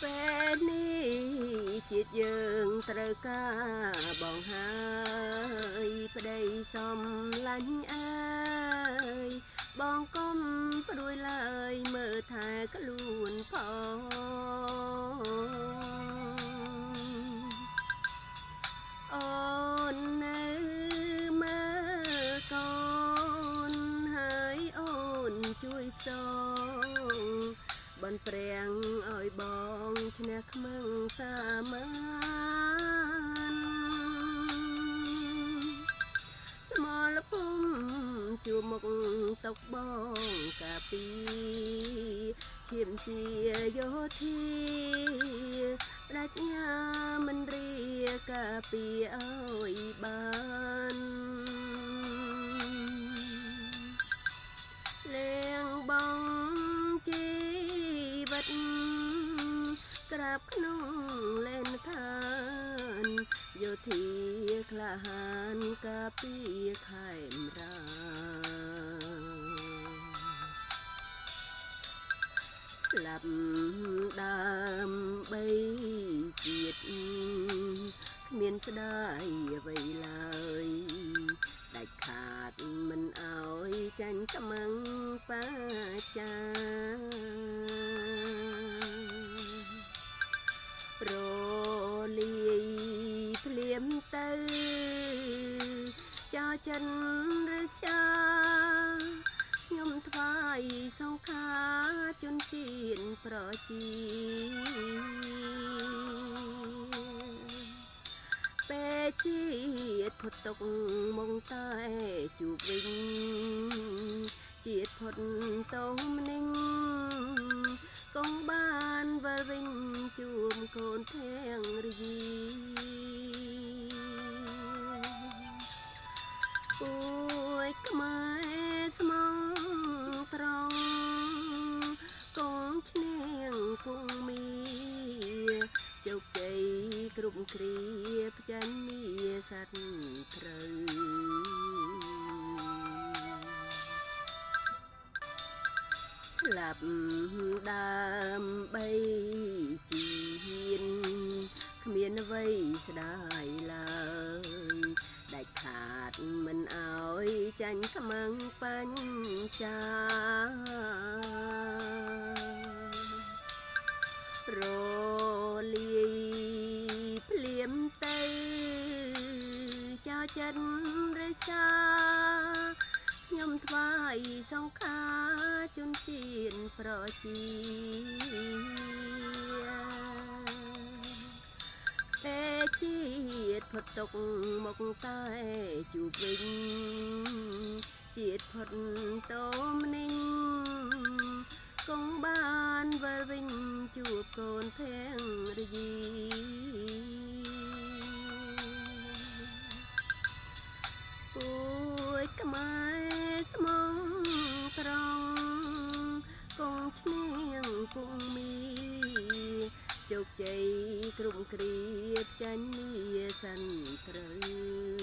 ពេលនេះជាតិយើងត្រូវការបងហើយប្តីសំឡាញ់អើយបងកុំព្រួយឡើយមើលថែខ្លួនផងអូននៅមើលកូនហើយអូនជួយផ្សងបនព្រាំងឲ្យបងឈ្នះខ្មឹងសាមានសមរភូមិជួមុខតុកបងកាពីឈាមជាយោធាប្រាជ្ញាមិនរៀកាពីឲ្យបានលៀងបងជីវិតក្រាបក្នុងលេនឋានយោធាក្លាហានកាពីខេមរាស្លាប់ដើម្បីជាតិគ្មានស្ដាយអ្វីឡើយដាច់ខាតមិនអោយចាញ់ខ្មាំងបាចារលាយភ្លាមទៅចោចិនឬសាខ្ញុំថ្វាយសង្ខាជនជាតិប្រជាពេលជាតិផុតទុកមកតែជួបវិញជាតិផុតតោមនិញកងបានវិលវិញជួបកូនធាងរយីពួយខ្មែរស្មងត្រង់កងឈ្នះគង់មីជោគជ័យគ្រប់គ្រាផ្ចាញ់មាស័តត្រូវស្លាប់ដើម្បីជាតិគ្មានអ្វីស្ដាយឡើយដាច់ខាតមិនអោយចាញ់ខ្មាំងបញ្ចារលាយភ្លាមទៅចោចិនរិសាខ្ញុំថ្វាយសង្ខាជនជាតិប្រជាតែជាតិផុតទុកមកតែជួបវិញជាតិផុតតោមនិញកងបានវិលវិញជួបកូនភាំងរយីពួយខ្មែរស្មងត្រង់កងឈ្នះគង់មីជោគជ័យគ្រប់គ្រាចាញ់មាស័នត្រូវ